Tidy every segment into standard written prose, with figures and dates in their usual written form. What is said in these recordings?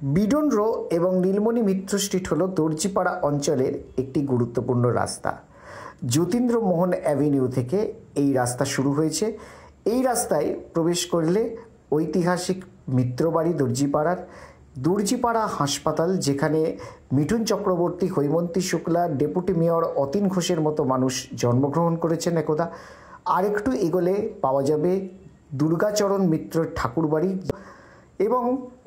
Beadon rho এবং নীলমণি মিত্র street হল দর্জিপাড়া অঞ্চলের একটি গুরুত্বপূর্ণ রাস্তা। যতীন্দ্রমোহন অ্যাভিনিউ থেকে এই রাস্তা শুরু হয়েছে। এই রাস্তায় প্রবেশ করলে ঐতিহাসিক মিত্রবাড়ি দর্জিপাড়া হাসপাতাল, যেখানে মিঠুন চক্রবর্তী, হৈমন্তী শুক্লা, ডেপুটি মেয়র অতীন ঘোষের মতো মানুষ জন্মগ্রহণ করেছেন একদা। আর একটু এগোলে পাওয়া যাবে দুর্গাচরণ মিত্র ঠাকুরবাড়ি, এবং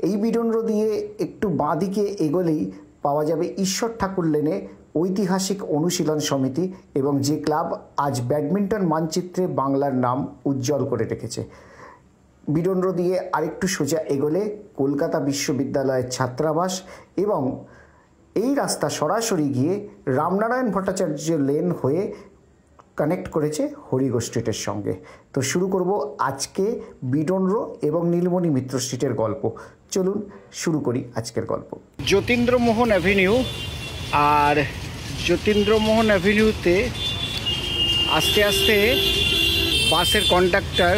এই বিডন রো দিয়ে একটু বাঁ দিকে এগোলেই পাওয়া যাবে ঈশ্বর ঠাকুর লেনে ঐতিহাসিক অনুশীলন সমিতি, এবং যে ক্লাব আজ ব্যাডমিন্টন মানচিত্রে বাংলার নাম উজ্জ্বল করে রেখেছে। বিডন রো দিয়ে আরেকটু সোজা এগোলে কলকাতা বিশ্ববিদ্যালয়ের ছাত্রাবাস, এবং এই রাস্তা সরাসরি গিয়ে রামনারায়ণ ভট্টাচার্য লেন হয়ে কানেক্ট করেছে হরিগো স্ট্রিটের সঙ্গে। তো শুরু করব আজকে বিডন রো এবং নীলমণি মিত্র স্ট্রিটের গল্প। চলুন শুরু করি আজকের গল্প। যতীন্দ্রমোহন অ্যাভিনিউ, আর যতীন্দ্রমোহন অ্যাভিনিউতে আস্তে আস্তে বাসের কন্ডাক্টর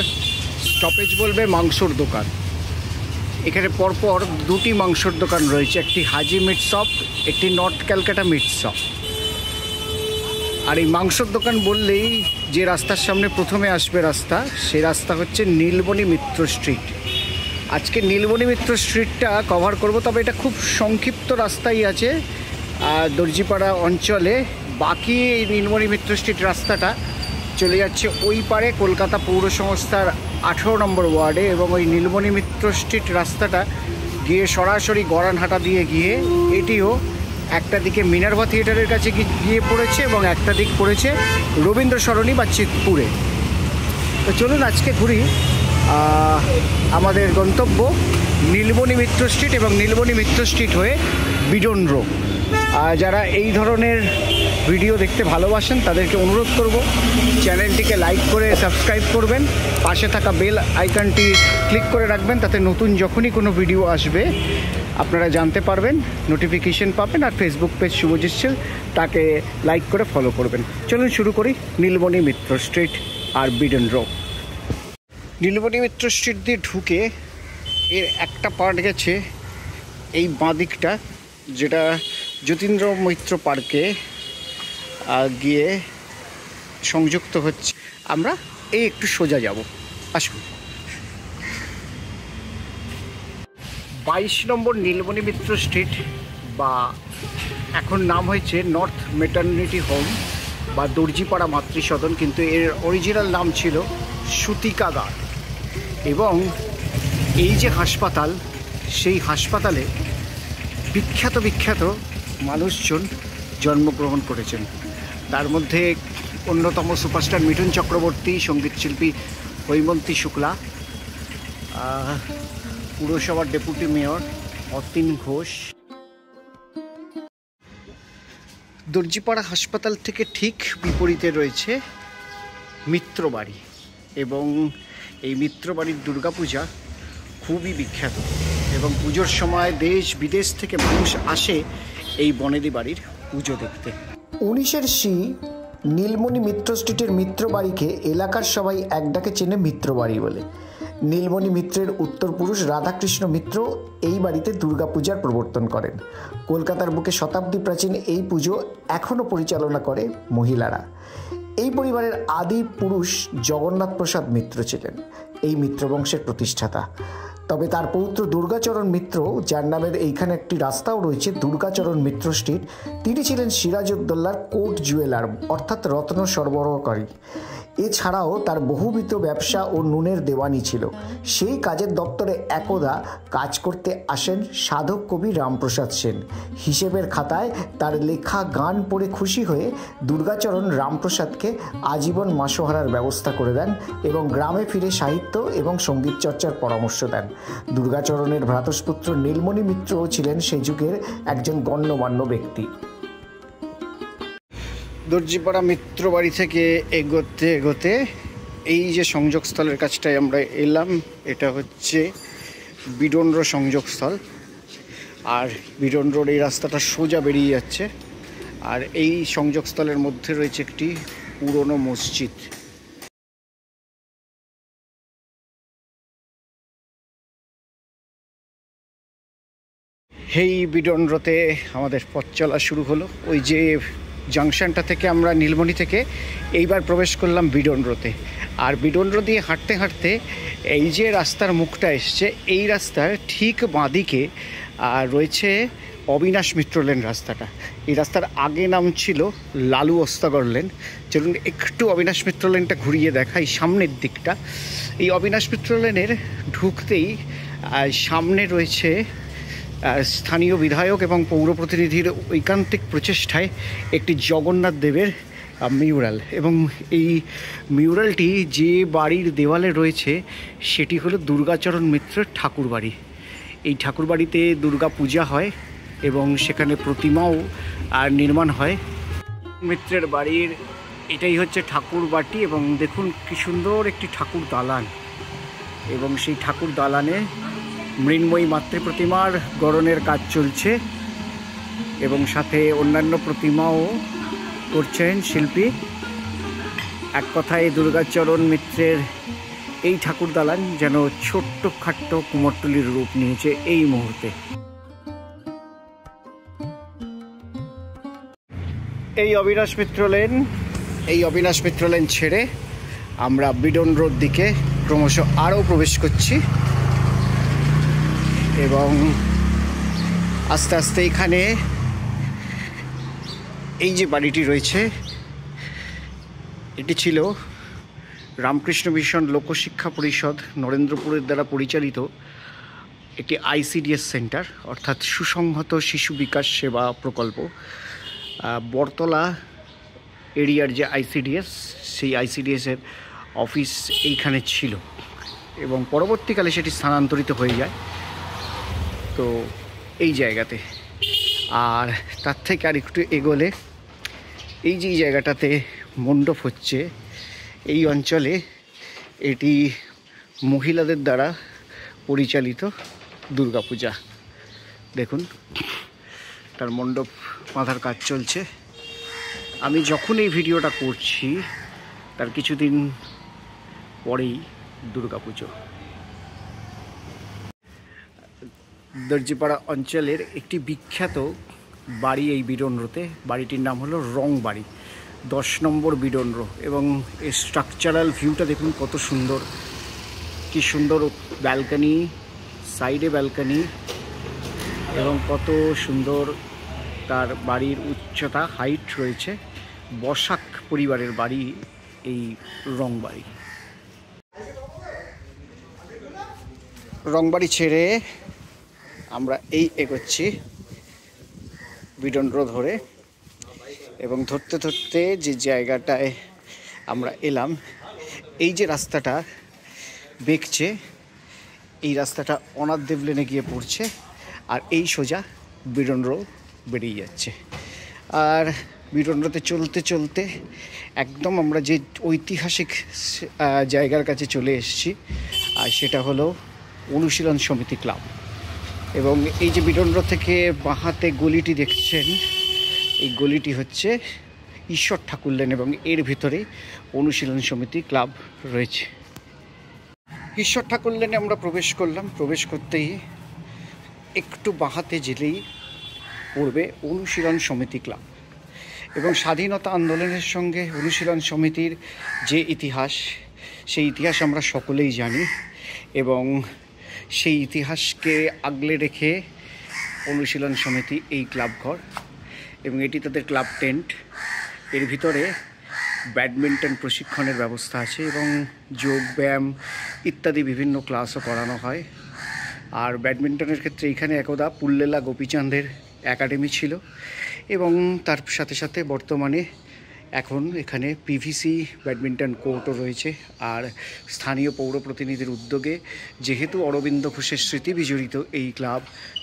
স্টপেজ বলবে মাংসর দোকান। এখানে পরপর দুটি মাংসর দোকান রয়েছে, একটি হাজি মিট শপ, একটি নর্থ ক্যালকাটা মিট শপ। আর এই মাংসর দোকান বললেই যে রাস্তার সামনে প্রথমে আসবে রাস্তা, সে রাস্তা হচ্ছে নীলমণি মিত্র স্ট্রিট। আজকে নীলমণি মিত্র স্ট্রিটটা কভার করব, তবে এটা খুব সংক্ষিপ্ত রাস্তাই আছে দর্জিপাড়া অঞ্চলে। বাকি এই নীলমণি মিত্র স্ট্রিট রাস্তাটা চলে যাচ্ছে ওই পারে কলকাতা পৌর সংস্থার 18 নম্বর ওয়ার্ডে, এবং ওই নীলমণি মিত্র স্ট্রিট রাস্তাটা গিয়ে সরাসরি গড়ানহাটা দিয়ে গিয়ে এটিও একটা দিকে মিনার্ভা থিয়েটারের কাছে গিয়ে পড়েছে এবং একটা দিক পড়েছে রবীন্দ্র সরণি বা চিতপুরে। তো চলুন আজকে ঘুরি আমাদের গন্তব্য নীলমণি মিত্র স্ট্রিট এবং নীলমণি মিত্র স্ট্রিট হয়ে বিডন রো। যারা এই ধরনের ভিডিও দেখতে ভালোবাসেন তাদেরকে অনুরোধ করব চ্যানেলটিকে লাইক করে সাবস্ক্রাইব করবেন, পাশে থাকা বেল আইকনটি ক্লিক করে রাখবেন, তাতে নতুন যখনই কোনো ভিডিও আসবে আপনারা জানতে পারবেন, নোটিফিকেশন পাবেন। আর ফেসবুক পেজ শুভজিৎ শীল, তাকে লাইক করে ফলো করবেন। চলুন শুরু করি নীলমণি মিত্র স্ট্রিট আর বিডন রো। নীলমণি মিত্র স্ট্রিট দিয়ে ঢুকে এর একটা পার্ট গেছে এই বাঁ দিকটা, যেটা যতীন্দ্র মিত্র পার্কে গিয়ে সংযুক্ত হচ্ছে। আমরা এই একটু সোজা যাব, আসুন। 22 নম্বর নীলমণি মিত্র স্ট্রিট, বা এখন নাম হয়েছে নর্থ মেটার্নিটি হোম বা দর্জিপাড়া মাতৃসদন, কিন্তু এর অরিজিনাল নাম ছিল সুতিকাগার। এবং এই যে হাসপাতাল, সেই হাসপাতালে বিখ্যাত মানুষজন জন্মগ্রহণ করেছেন। তার মধ্যে অন্যতম সুপারস্টার মিঠুন চক্রবর্তী, সঙ্গীতশিল্পী হৈমন্তী শুক্লা, পুরসভার ডেপুটি মেয়র অতীন ঘোষ। দর্জিপাড়া হাসপাতাল থেকে ঠিক বিপরীতে রয়েছে মিত্রবাড়ি, এবং এই মিত্রবাড়ির দুর্গাপূজা খুবই বিখ্যাত, এবং পুজোর সময় দেশ বিদেশ থেকে মানুষ আসে এই বনেদি বাড়ির পুজো দেখতে। 19 নীলমণি মিত্র স্ট্রিটের মিত্রবাড়িকে এলাকার সবাই এক ডাকে চেনে মিত্রবাড়ি বলে। নীলমণি মিত্রের উত্তরপুরুষ রাধাকৃষ্ণ মিত্র এই বাড়িতে দুর্গাপূজার প্রবর্তন করেন। কলকাতার বুকে শতাব্দী প্রাচীন এই পুজো এখনও পরিচালনা করে মহিলারা। এই পরিবারের আদি পুরুষ জগন্নাথ প্রসাদ মিত্র ছিলেন এই মিত্র বংশের প্রতিষ্ঠাতা। তবে তার পৌত্র দুর্গাচরণ মিত্র, যার নামের এইখানে একটি রাস্তাও রয়েছে দুর্গাচরণ মিত্র স্ট্রিট, তিনি ছিলেন সিরাজউদ্দৌলার কোর্ট জুয়েলার, অর্থাৎ রত্ন সরবরাহকারী। এছাড়াও তার বহুবিধ ব্যবসা ও নুনের দেওয়ানি ছিল। সেই কাজের দপ্তরে একদা কাজ করতে আসেন সাধক কবি রামপ্রসাদ সেন। হিসেবের খাতায় তার লেখা গান পড়ে খুশি হয়ে দুর্গাচরণ রামপ্রসাদকে আজীবন মাসোহারার ব্যবস্থা করে দেন এবং গ্রামে ফিরে সাহিত্য এবং সঙ্গীত চর্চার পরামর্শ দেন। দুর্গাচরণের ভ্রাতুষ্পুত্র নীলমণি মিত্রও ছিলেন সেই যুগের একজন গণ্যমান্য ব্যক্তি। দর্জিপাড়া মিত্রবাড়ি থেকে এগোতে এই যে সংযোগস্থলের কাছটায় আমরা এলাম, এটা হচ্ছে বিডন রো সংযোগস্থল। আর বিডন রোড এই রাস্তাটা সোজা বেরিয়ে যাচ্ছে, আর এই সংযোগস্থলের মধ্যে রয়েছে একটি পুরনো মসজিদ। এই বিডনরোতে আমাদের পথ চলা শুরু হলো। ওই যে জাংশনটা থেকে আমরা নীলমণি থেকে এইবার প্রবেশ করলাম বিডনরোতে। আর বিডনরো দিয়ে হাঁটতে হাঁটতে এই যে রাস্তার মুখটা এসছে, এই রাস্তার ঠিক বাঁদিকে রয়েছে অবিনাশ মিত্র লেন রাস্তাটা। এই রাস্তার আগে নাম ছিল লালু ওস্তাগর লেন। চলুন একটু অবিনাশ মিত্র লেনটা ঘুরিয়ে দেখাই সামনের দিকটা। এই অবিনাশ মিত্র লেনের ঢুকতেই সামনে রয়েছে স্থানীয় বিধায়ক এবং পৌর প্রতিনিধির ঐকান্তিক প্রচেষ্টায় একটি জগন্নাথ দেবের মিউরাল, এবং এই মিউরালটি যে বাড়ির দেওয়ালে রয়েছে সেটি হলো দুর্গাচরণ মিত্রের ঠাকুরবাড়ি। এই ঠাকুরবাড়িতে দুর্গা পূজা হয় এবং সেখানে প্রতিমাও নির্মাণ হয়। মিত্রের বাড়ির এটাই হচ্ছে ঠাকুর বাটি, এবং দেখুন কি সুন্দর একটি ঠাকুর দালান, এবং সেই ঠাকুর দালানে মৃন্ময়ী মাতৃ প্রতিমার গড়নের কাজ চলছে এবং সাথে অন্যান্য প্রতিমাও করছেন শিল্পী। এক কথায় দুর্গাচরণ মিত্রের এই ঠাকুর দালান যেন ছোট্ট খাট্ট কুমোরটুলির রূপ নিয়েছে এই মুহূর্তে। এই অবিনাশ মিত্র লেন ছেড়ে আমরা বিডনরোর দিকে ক্রমশ আরও প্রবেশ করছি, এবং আস্তে আস্তে এখানে এই যে বাড়িটি রয়েছে এটি ছিল রামকৃষ্ণ মিশন লোকশিক্ষা পরিষদ নরেন্দ্রপুরের দ্বারা পরিচালিত একটি ICDS সেন্টার, অর্থাৎ সুসংহত শিশু বিকাশ সেবা প্রকল্প। বরতলা এরিয়ার যে ICDS, সেই ICDS-এর অফিস এইখানে ছিল এবং পরবর্তীকালে সেটি স্থানান্তরিত হয়ে যায় তো এই জায়গাতে। আর তার থেকে আর একটু এগোলে এই যে জায়গাটাতে মণ্ডপ হচ্ছে, এই অঞ্চলে এটি মহিলাদের দ্বারা পরিচালিত দুর্গাপূজা। দেখুন তার মণ্ডপ বাঁধার কাজ চলছে। আমি যখন এই ভিডিওটা করছি তার কিছুদিন পরেই দুর্গাপুজো। দর্জিপাড়া অঞ্চলের একটি বিখ্যাত বাড়ি এই বিডনরোতে, বাড়িটির নাম হলো রং বাড়ি, 10 নম্বর বিডনরো। এবং এর স্ট্রাকচারাল ভিউটা দেখুন কত সুন্দর, কি সুন্দর ব্যালকানি, সাইডে ব্যালকানি, এবং কত সুন্দর তার বাড়ির উচ্চতা, হাইট রয়েছে। বসাক পরিবারের বাড়ি এই রংবাড়ি। রংবাড়ি ছেড়ে আমরা এই এগোচ্ছি বিডনরো ধরে, এবং ধরতে ধরতে যে জায়গাটায় আমরা এলাম, এই যে রাস্তাটা বেঁকছে, এই রাস্তাটা অনাথদেব লেনে গিয়ে পড়ছে, আর এই সোজা বিডনরো বেরিয়ে যাচ্ছে। আর বিডনরোতে চলতে চলতে একদম আমরা যে ঐতিহাসিক জায়গার কাছে চলে এসেছি, আর সেটা হলো অনুশীলন সমিতি ক্লাব। এবং এই যে বিডনরো থেকে বাঁহাতে গলিটি দেখছেন, এই গলিটি হচ্ছে ঈশ্বর ঠাকুর লেন, এবং এর ভিতরে অনুশীলন সমিতি ক্লাব রয়েছে। ঈশ্বর ঠাকুর লেনে আমরা প্রবেশ করলাম। প্রবেশ করতেই একটু বাঁহাতে যেলেই পড়বে অনুশীলন সমিতি ক্লাব। এবং স্বাধীনতা আন্দোলনের সঙ্গে অনুশীলন সমিতির যে ইতিহাস, সেই ইতিহাস আমরা সকলেই জানি, এবং সেই ইতিহাসকে আগলে রেখে অনুশীলন সমিতি এই ক্লাব ঘর, এবং এটি তাদের ক্লাব টেন্ট। এর ভিতরে ব্যাডমিন্টন প্রশিক্ষণের ব্যবস্থা আছে, এবং যোগ ব্যায়াম ইত্যাদি বিভিন্ন ক্লাসও করানো হয়। আর ব্যাডমিন্টনের ক্ষেত্রে এখানে একদা পুল্লেলা গোপীচাঁদের একাডেমি ছিল, এবং তার সাথে সাথে বর্তমানে এখন এখানে PVC ব্যাডমিন্টন কোর্টও রয়েছে। আর স্থানীয় পৌর প্রতিনিধির উদ্যোগে, যেহেতু অরবিন্দ ঘোষের স্মৃতি বিজড়িত এই ক্লাব,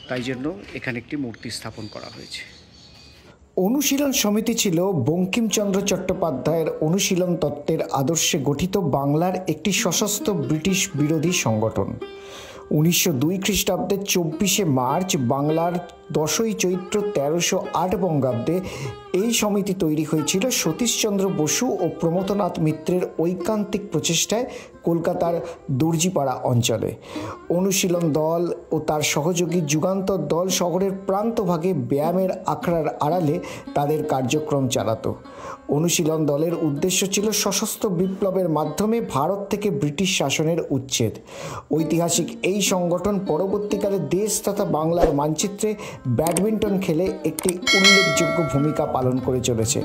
তাই জন্য এখানে একটি মূর্তি স্থাপন করা হয়েছে। অনুশীলন সমিতি ছিল বঙ্কিমচন্দ্র চট্টোপাধ্যায়ের অনুশীলন তত্ত্বের আদর্শে গঠিত বাংলার একটি সশস্ত্র ব্রিটিশ বিরোধী সংগঠন। 1902 খ্রিস্টাব্দের 24শে মার্চ বাংলার 10ই চৈত্র 1308 বঙ্গাব্দে এই সমিতি তৈরি হয়েছিল সতীশচন্দ্র বসু ও প্রমথনাথ মিত্রের ঐকান্তিক প্রচেষ্টায় কলকাতার দর্জিপাড়া অঞ্চলে। অনুশীলন দল ও তার সহযোগী যুগান্তর দল শহরের প্রান্তভাগে ব্যায়ামের আখড়ার আড়ালে তাদের কার্যক্রম চালাতো। অনুশীলন দলের উদ্দেশ্য ছিল সশস্ত্র বিপ্লবের মাধ্যমে ভারত থেকে ব্রিটিশ শাসনের উচ্ছেদ। ঐতিহাসিক এই সংগঠন পরবর্তীকালে দেশ তথা বাংলার মানচিত্রে ব্যাডমিন্টন খেলে একটি উল্লেখযোগ্য ভূমিকা পালন করে চলেছে।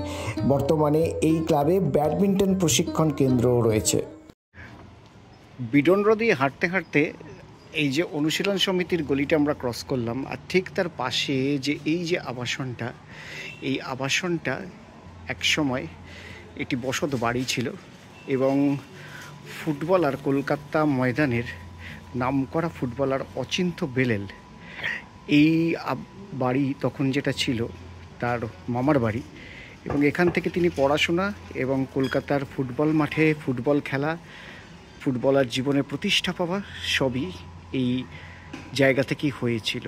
বর্তমানে এই ক্লাবে ব্যাডমিন্টন প্রশিক্ষণ কেন্দ্রও রয়েছে। বিডনরো দিয়ে হাঁটতে হাঁটতে এই যে অনুশীলন সমিতির গলিটা আমরা ক্রস করলাম, আর ঠিক তার পাশে যে এই যে আবাসনটা, এই আবাসনটা একসময় একটি বসত বাড়ি ছিল এবং ফুটবলার কলকাতা ময়দানের নামকরা ফুটবলার অচিন্ত্য বেলেল এই বাড়ি তখন যেটা ছিল তার মামার বাড়ি, এবং এখান থেকে তিনি পড়াশোনা এবং কলকাতার ফুটবল মাঠে ফুটবল খেলা, ফুটবলার জীবনে প্রতিষ্ঠা পাওয়া সবই এই জায়গা থেকেই হয়েছিল।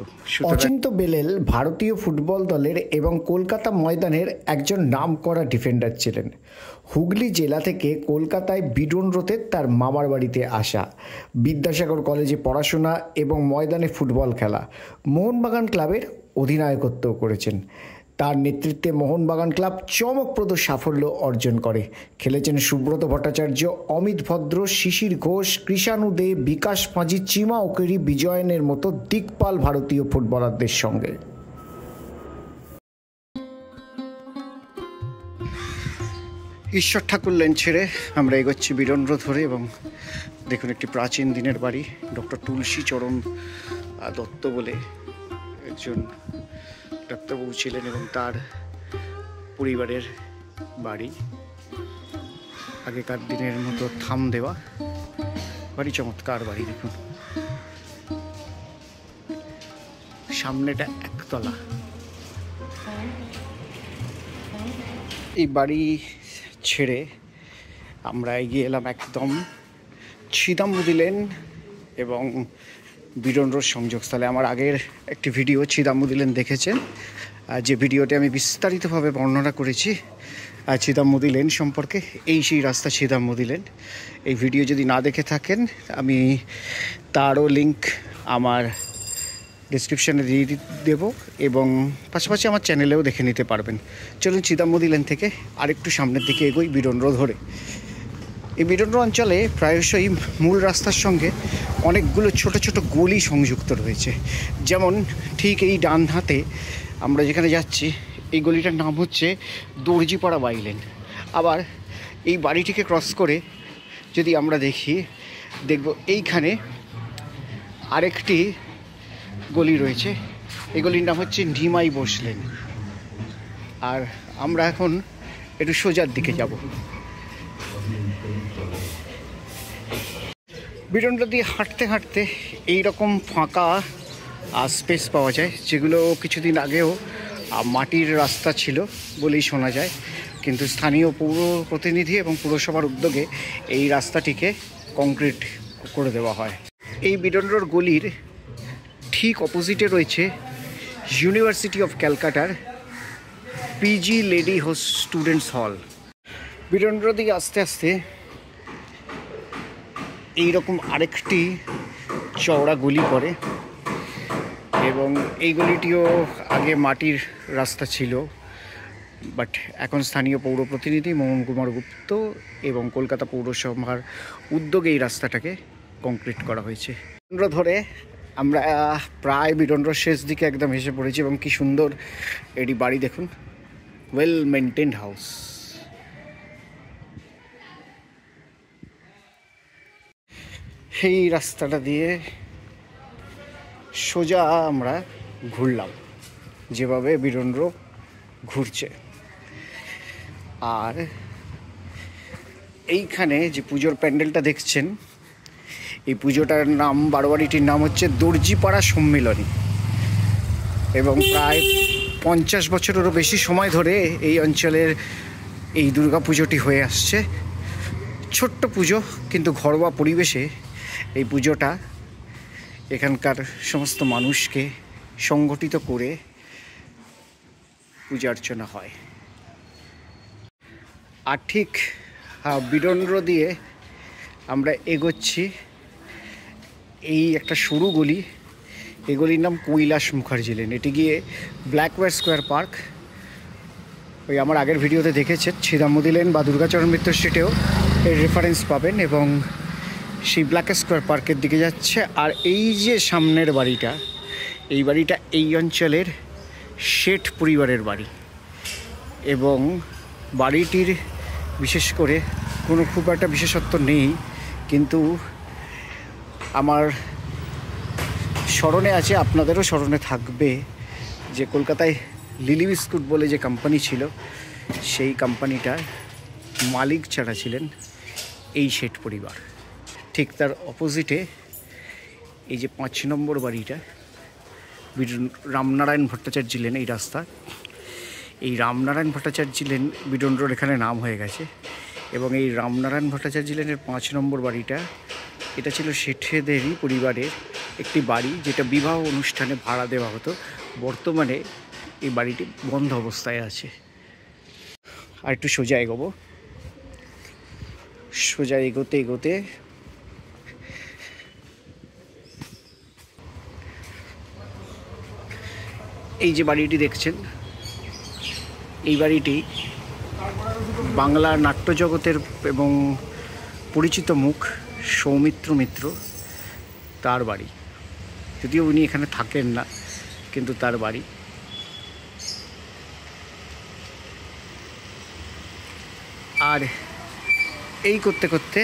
অচিন্ত্য বেলেল ভারতীয় ফুটবল দলের এবং কলকাতা ময়দানের একজন নামকরা ডিফেন্ডার ছিলেন। হুগলি জেলা থেকে কলকাতায় বিডনরোতে তার মামার বাড়িতে আসা, বিদ্যাসাগর কলেজে পড়াশোনা এবং ময়দানে ফুটবল খেলা, মোহনবাগান ক্লাবের অধিনায়কত্বও করেছেন। তার নেতৃত্বে মোহনবাগান ক্লাব চমকপ্রদ সাফল্য অর্জন করে। খেলেছেন সুব্রত ভট্টাচার্য, অমিত ভদ্র, শিশির ঘোষ, কৃষাণু দে, বিকাশ মাঝি, চিমা ওকেরি, বিজয়নের মতো দিকপাল ভারতীয় ফুটবলারদের সঙ্গে। ঈশ্বর ঠাকুর লেন ছেড়ে আমরা এগোচ্ছি বিডনরো ধরে, এবং দেখুন একটি প্রাচীন দিনের বাড়ি। ডক্টর তুলসী চরণ দত্ত বলে একজন ডাক্তারবাবু ছিলেন এবং তার পরিবারের বাড়ি। আগেকার দিনের মতো থাম দেওয়া বাড়ি, চমৎকার বাড়ি। দেখুন সামনেটা একতলা। এই বাড়ি ছেড়ে আমরা এগিয়ে এলাম একদম ছিদামুদি লেন এবং বিডনরোর সংযোগস্থলে। আমার আগের একটি ভিডিও ছিদামুদি লেন দেখেছেন, যে ভিডিওতে আমি বিস্তারিতভাবে বর্ণনা করেছি ছিদামুদি লেন সম্পর্কে। এই সেই রাস্তা ছিদামুদি লেন। এই ভিডিও যদি না দেখে থাকেন আমি তারও লিঙ্ক আমার ডিসক্রিপশানে দিয়ে দেব, এবং পাশাপাশি আমার চ্যানেলেও দেখে নিতে পারবেন। চলুন ছিদামুদি লেন থেকে আরেকটু সামনের দিকে এগোই বিডনরো ধরে। এই বিডনরো অঞ্চলে প্রায়শই মূল রাস্তার সঙ্গে অনেকগুলো ছোট ছোট গলি সংযুক্ত রয়েছে। যেমন ঠিক এই ডান হাতে আমরা যেখানে যাচ্ছি এই গলিটার নাম হচ্ছে দর্জিপাড়া বাইলেন। আবার এই বাড়িটিকে ক্রস করে যদি আমরা দেখব এইখানে আরেকটি গলি রয়েছে, এই গলির নাম হচ্ছে নিমাই বসলেন। আর আমরা এখন একটু সোজার দিকে যাব। বিডনরো দিয়ে হাঁটতে হাঁটতে এইরকম ফাঁকা স্পেস পাওয়া যায়, যেগুলো কিছুদিন আগেও মাটির রাস্তা ছিল বলেই শোনা যায়, কিন্তু স্থানীয় পৌর প্রতিনিধি এবং পুরসভার উদ্যোগে এই রাস্তাটিকে কংক্রিট করে দেওয়া হয়। এই বিডনরোর গলির ঠিক অপোজিটে রয়েছে ইউনিভার্সিটি অফ ক্যালকাটার PG lady students hall. Beadon Row দিকে আস্তে আস্তে এইরকম আরেকটি চওড়া গলি পড়ে, এবং এই গলিটিও আগে মাটির রাস্তা ছিল, বাট এখন স্থানীয় পৌর প্রতিনিধি মোহন কুমার গুপ্ত এবং কলকাতা পৌরসভার উদ্যোগে এই রাস্তাটাকে কংক্রিট করা হয়েছে। বিডনরো ধরে আমরা প্রায় বিডনরোর শেষ দিকে একদম এসে পড়েছি, এবং কি সুন্দর এটি বাড়ি দেখুন, ওয়েল মেনটেন্ড হাউস। এই রাস্তাটা দিয়ে সোজা আমরা ঘুরলাম যেভাবে বিডনরো ঘুরছে। আর এইখানে যে পুজোর প্যান্ডেলটা দেখছেন, এই পুজোটার নাম, বারোয়ারিটির নাম হচ্ছে দর্জিপাড়া সম্মিলনী, এবং প্রায় 50 বছরেরও বেশি সময় ধরে এই অঞ্চলের এই দুর্গা পুজোটি হয়ে আসছে। ছোট্ট পুজো, কিন্তু ঘরোয়া পরিবেশে এই পুজোটা এখানকার সমস্ত মানুষকে সংগঠিত করে পূজা অর্চনা হয়। আর ঠিক বিডন্দ্র দিয়ে আমরা এগোচ্ছি। এই একটা সরু গলি, এই গলির নাম কৈলাস মুখার্জি লেন। এটি গিয়ে ব্ল্যাকওয়্যার স্কোয়ার পার্ক, ওই আমার আগের ভিডিওতে দেখেছেন ছিদামুদি লেন বা দুর্গাচরণ মিত্র স্ট্রিটেও এর রেফারেন্স পাবেন, এবং সেই ব্ল্যাক স্কোয়ার পার্কের দিকে যাচ্ছে। আর এই যে সামনের বাড়িটা, এই বাড়িটা এই অঞ্চলের শেঠ পরিবারের বাড়ি, এবং বাড়িটির বিশেষ করে কোনো খুব একটা বিশেষত্ব নেই, কিন্তু আমার স্মরণে আছে, আপনাদেরও স্মরণে থাকবে, যে কলকাতায় লিলি বিস্কুট বলে যে কোম্পানি ছিল, সেই কোম্পানিটার মালিক যারা ছিলেন এই শেঠ পরিবার। ঠিক তার অপোজিটে এই যে 5 নম্বর বাড়িটা, রামনারায়ণ ভট্টাচার্য লেন, এই রাস্তা, এই রামনারায়ণ ভট্টাচার্য লেন বিডন্দ্রর এখানে নাম হয়ে গেছে। এবং এই রামনারায়ণ ভট্টাচার্য লেনের 5 নম্বর বাড়িটা, এটা ছিল শেঠেদেরই পরিবারের একটি বাড়ি, যেটা বিবাহ অনুষ্ঠানে ভাড়া দেওয়া হতো। বর্তমানে এই বাড়িটি বন্ধ অবস্থায় আছে। আর একটু সোজা এগোবো, সোজা এগোতে এগোতে এই যে বাড়িটি দেখছেন, এই বাড়িটি বাংলার নাট্যজগতের এবং পরিচিত মুখ সৌমিত্র মিত্র, তার বাড়ি। যদিও উনি এখানে থাকেন না, কিন্তু তার বাড়ি। আর এই করতে করতে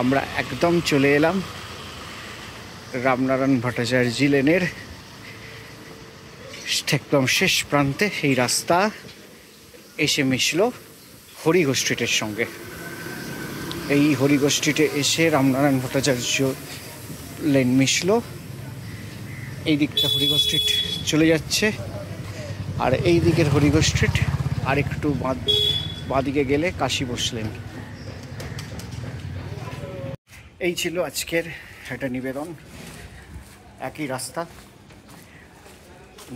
আমরা একদম চলে এলাম রামনারায়ণ ভট্টাচার্য লেনের একদম শেষ প্রান্তে। এই রাস্তা এসে মিশল হরিঘোষ স্ট্রিটের সঙ্গে। এই হরিঘোষ স্ট্রিটে এসে রামনারায়ণ ভট্টাচার্য লেন মিশল। এই দিকটা হরিঘোষ স্ট্রিট চলে যাচ্ছে, আর এই দিকের হরিঘোষ স্ট্রিট আর একটু বাঁদিকে গেলে কাশী বোস লেন। এই ছিল আজকের একটা নিবেদন। একই রাস্তা,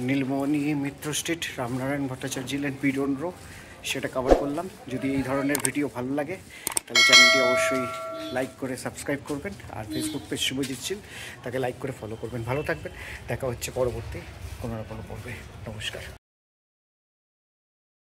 নীলমণি মিত্র স্ট্রিট, রামনারায়ণ ভট্টাচার্য লেন, বিডন্দ্র, সেটা কভার করলাম। যদি এই ধরনের ভিডিও ভালো লাগে তাহলে চ্যানেলটি অবশ্যই লাইক করে সাবস্ক্রাইব করবেন, আর ফেসবুক পেজ শুভজিৎ শীল, তাকে লাইক করে ফলো করবেন। ভালো থাকবেন, দেখা হচ্ছে পরবর্তী কোনো না কোনো পর্বে। নমস্কার।